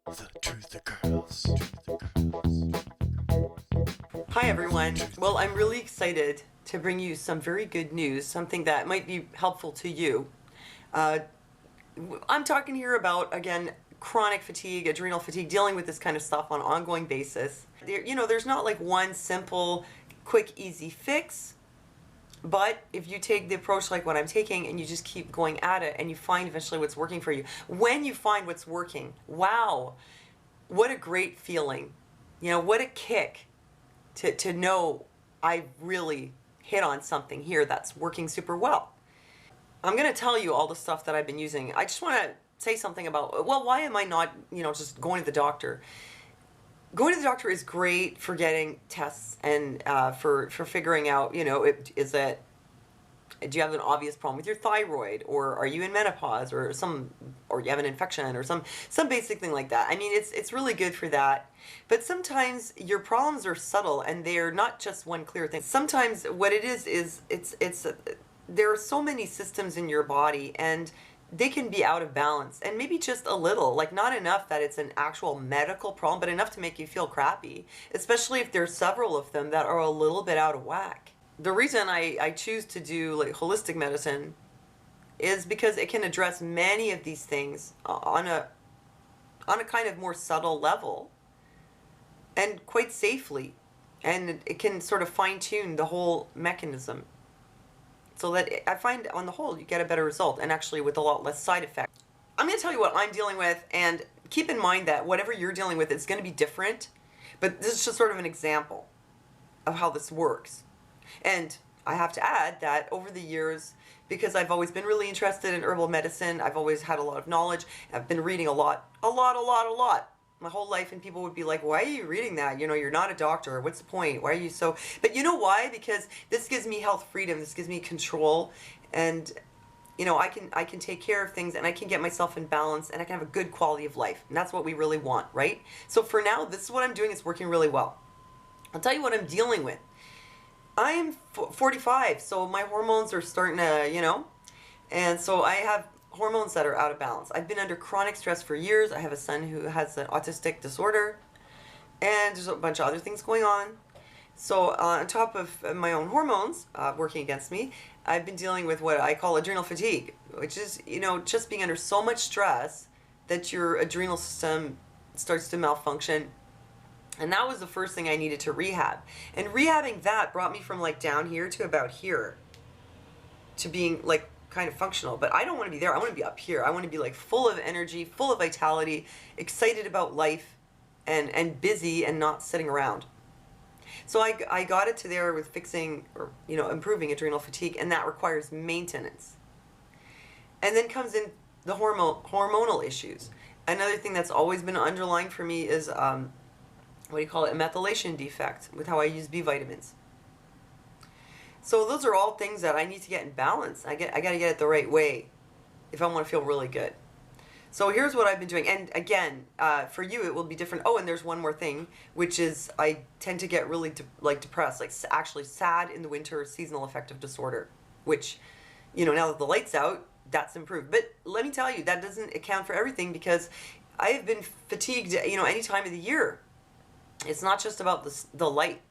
The Truth Girls. Hi everyone. Well, I'm really excited to bring you some very good news, something that might be helpful to you. Uh, I'm talking here about, again, chronic fatigue, adrenal fatigue, dealing with this kind of stuff on an ongoing basis. There's not like one simple, quick, easy fix. But if you take the approach like what I'm taking and you just keep going at it and you find eventually what's working for you, when you find what's working, wow, what a great feeling. What a kick to know I really hit on something here that's working super well. I'm going to tell you all the stuff that I've been using. I just want to say something about, well, why am I not, just going to the doctor? Going to the doctor is great for getting tests and for figuring out, do you have an obvious problem with your thyroid, or are you in menopause, or you have an infection, or some basic thing like that. I mean, it's really good for that. But sometimes your problems are subtle and they're not just one clear thing. Sometimes what it is it's there are so many systems in your body and they can be out of balance, and maybe just a little, like not enough that it's an actual medical problem, but enough to make you feel crappy, especially if there's several of them that are a little bit out of whack. The reason I choose to do like holistic medicine is because it can address many of these things on a kind of more subtle level and quite safely, and it can sort of fine-tune the whole mechanism so that I find on the whole you get a better result, and actually with a lot less side effects. I'm going to tell you what I'm dealing with, and keep in mind that whatever you're dealing with, it's going to be different, but this is just sort of an example of how this works. And I have to add that over the years, because I've always been really interested in herbal medicine, I've always had a lot of knowledge, I've been reading a lot, my whole life, and people would be like, why are you reading that? You're not a doctor. What's the point? Why are you so... But you know why? Because this gives me health freedom, this gives me control, and I can take care of things, and I can get myself in balance, and I can have a good quality of life. And that's what we really want, right? So for now, this is what I'm doing. It's working really well. I'll tell you what I'm dealing with. I am 45, so my hormones are starting to, and so I have hormones that are out of balance. I've been under chronic stress for years. I have a son who has an autistic disorder, and there's a bunch of other things going on. So on top of my own hormones working against me, I've been dealing with what I call adrenal fatigue, which is, just being under so much stress that your adrenal system starts to malfunction. And that was the first thing I needed to rehab. And rehabbing that brought me from like down here to about here to being like kind of functional. But I don't want to be there. I want to be up here. I want to be like full of energy, full of vitality, excited about life, and busy and not sitting around. So I got it to there with fixing or, improving adrenal fatigue, and that requires maintenance. And then comes in the hormonal issues. Another thing that's always been underlying for me is what do you call it, a methylation defect with how I use B vitamins. So those are all things that I need to get in balance. I got to get it the right way if I want to feel really good. So here's what I've been doing. And again, for you, it will be different. Oh, and there's one more thing, which is I tend to get really depressed, like actually sad in the winter, seasonal affective disorder, which, now that the light's out, that's improved. But let me tell you, that doesn't account for everything, because I have been fatigued, any time of the year. It's not just about the light.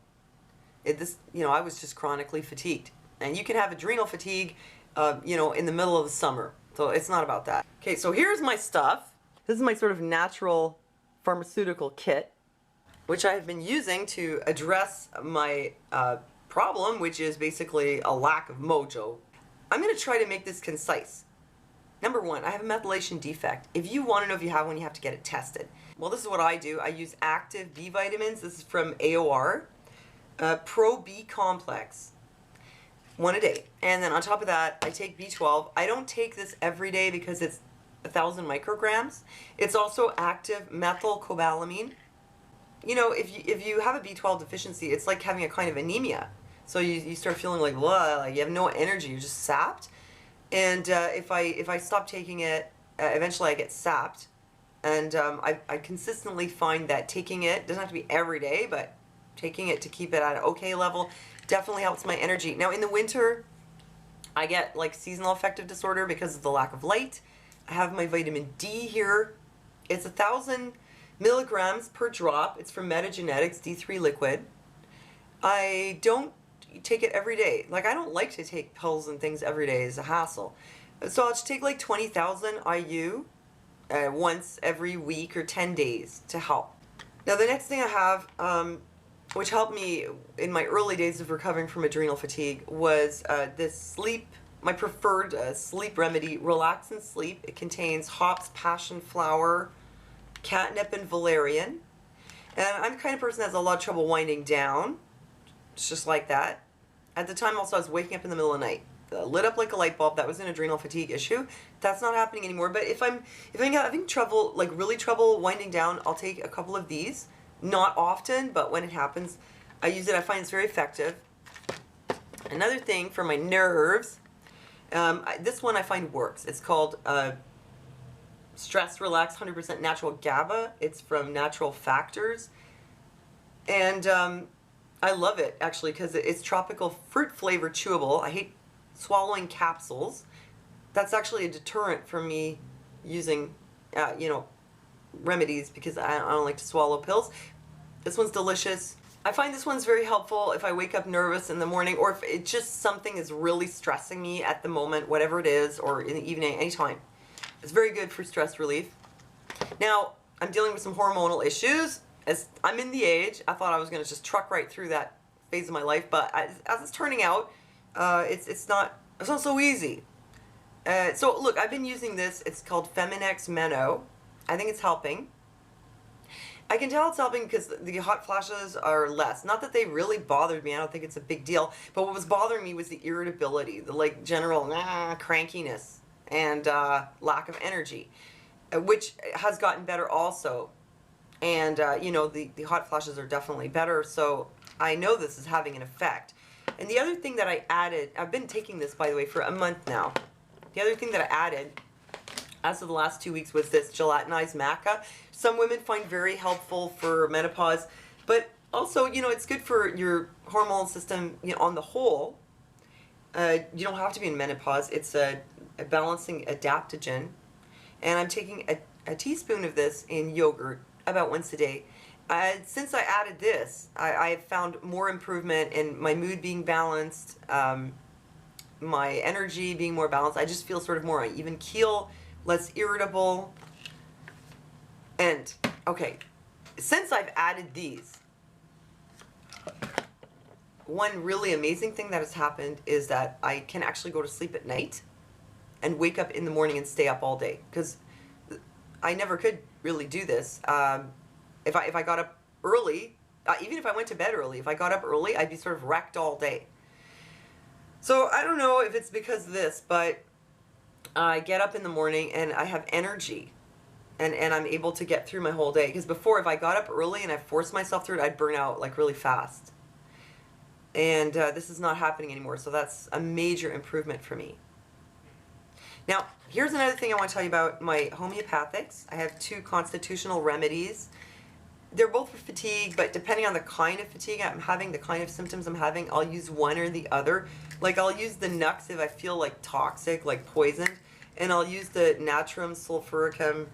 I was just chronically fatigued. And you can have adrenal fatigue, in the middle of the summer. So it's not about that. Okay, so here's my stuff. This is my sort of natural pharmaceutical kit, which I have been using to address my problem, which is basically a lack of mojo. I'm going to try to make this concise. Number one, I have a methylation defect. If you want to know if you have one, you have to get it tested. Well, this is what I do. I use active B vitamins. This is from AOR. Pro B complex. One a day. And then on top of that, I take B12. I don't take this every day because it's 1,000 micrograms. It's also active methylcobalamin. If you have a B12 deficiency, it's like having a kind of anemia. So you start feeling like, blah, like you have no energy. You're just sapped. And if I stop taking it, eventually I get sapped. And I consistently find that taking it, doesn't have to be every day, but taking it to keep it at an okay level definitely helps my energy. Now in the winter, I get like seasonal affective disorder because of the lack of light. I have my vitamin D here. It's 1,000 milligrams per drop. It's from Metagenetics D3 liquid. I don't take it every day. Like, I don't like to take pills and things every day. It's a hassle. So I'll just take like 20,000 IU once every week or 10 days to help. Now the next thing I have, which helped me in my early days of recovering from adrenal fatigue, was this sleep, my preferred sleep remedy, Relax and Sleep. It contains hops, passion flower, catnip, and valerian. And I'm the kind of person that has a lot of trouble winding down. It's just like that. At the time also I was waking up in the middle of the night. Lit up like a light bulb. That was an adrenal fatigue issue. That's not happening anymore. But if I'm having trouble, like really trouble winding down, I'll take a couple of these. Not often, but when it happens, I use it. I find it's very effective. Another thing for my nerves, this one I find works. It's called Stress Relax 100% Natural GABA. It's from Natural Factors. And I love it, actually, because it's tropical fruit flavored chewable. I hate swallowing capsules. That's actually a deterrent for me using, remedies, because I don't like to swallow pills. This one's delicious. I find this one's very helpful if I wake up nervous in the morning, or if it's just something is really stressing me at the moment, whatever it is, or in the evening, anytime. It's very good for stress relief. Now, I'm dealing with some hormonal issues. As I'm in the age, I thought I was going to just truck right through that phase of my life, but as it's turning out, it's not so easy. So look, I've been using this. It's called Feminex Meno. I think it's helping. I can tell it's helping because the hot flashes are less. Not that they really bothered me. I don't think it's a big deal. But what was bothering me was the irritability, the like general crankiness, and lack of energy, which has gotten better also. And the hot flashes are definitely better. So I know this is having an effect. And the other thing that I added, I've been taking this, by the way, for a month now. The other thing that I added, as of the last 2 weeks, was this gelatinized maca. Some women find very helpful for menopause, but also, it's good for your hormonal system, on the whole. You don't have to be in menopause. It's a balancing adaptogen. And I'm taking a teaspoon of this in yogurt about once a day. Since I added this, I've found more improvement in my mood being balanced, my energy being more balanced. I just feel sort of more on an even keel, less irritable. And, okay, since I've added these, one really amazing thing that has happened is that I can actually go to sleep at night and wake up in the morning and stay up all day. Because I never could really do this. If I got up early, even if I went to bed early, if I got up early, I'd be sort of wrecked all day. So I don't know if it's because of this, but I get up in the morning and I have energy, and I'm able to get through my whole day. Because before, if I got up early and I forced myself through it, I'd burn out like really fast. And this is not happening anymore, so that's a major improvement for me. Now, here's another thing I want to tell you about my homeopathics. I have 2 constitutional remedies. They're both for fatigue, but depending on the kind of fatigue I'm having, the kind of symptoms I'm having, I'll use one or the other. Like, I'll use the Nux if I feel like toxic, like poisoned, and I'll use the Natrum sulfuricum,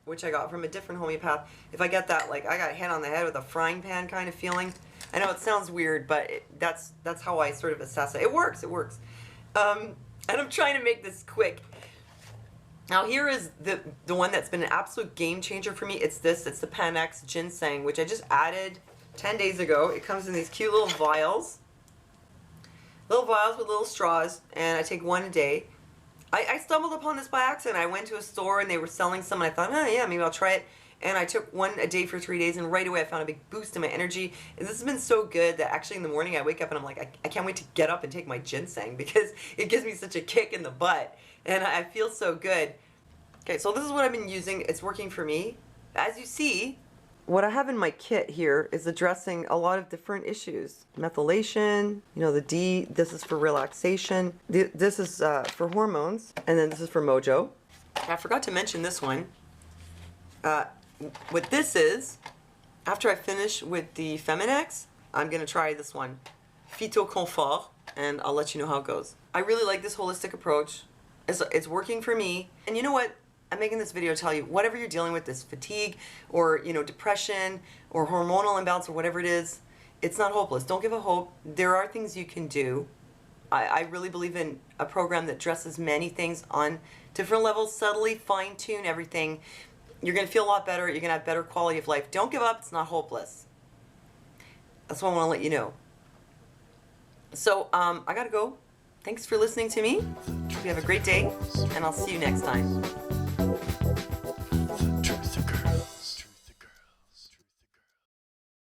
which I got from a different homeopath, if I get that, like, I got hit on the head with a frying pan kind of feeling. I know it sounds weird, but that's how I sort of assess it. It works. And I'm trying to make this quick. Now here is the one that's been an absolute game changer for me. It's the Panax Ginseng, which I just added 10 days ago. It comes in these cute little vials. Little vials with little straws, and I take one a day. I stumbled upon this by accident. I went to a store and they were selling some, and I thought, oh yeah, maybe I'll try it. And I took one a day for 3 days, and right away I found a big boost in my energy. And this has been so good that actually in the morning I wake up and I'm like, I can't wait to get up and take my ginseng, because it gives me such a kick in the butt. And I feel so good. Okay, so this is what I've been using. It's working for me. As you see, what I have in my kit here is addressing a lot of different issues. Methylation, the D, this is for relaxation. This is for hormones, and then this is for mojo. I forgot to mention this one. What this is, after I finish with the Feminex, I'm going to try this one, Phyto Confort, and I'll let you know how it goes. I really like this holistic approach. It's working for me. And you know what? I'm making this video to tell you, whatever you're dealing with, this fatigue or, you know, depression or hormonal imbalance or whatever it is, it's not hopeless. Don't give up hope. There are things you can do. I really believe in a program that addresses many things on different levels, subtly fine-tune everything. You're going to feel a lot better. You're going to have better quality of life. Don't give up. It's not hopeless. That's what I want to let you know. So I got to go. Thanks for listening to me. Hope you have a great day, and I'll see you next time.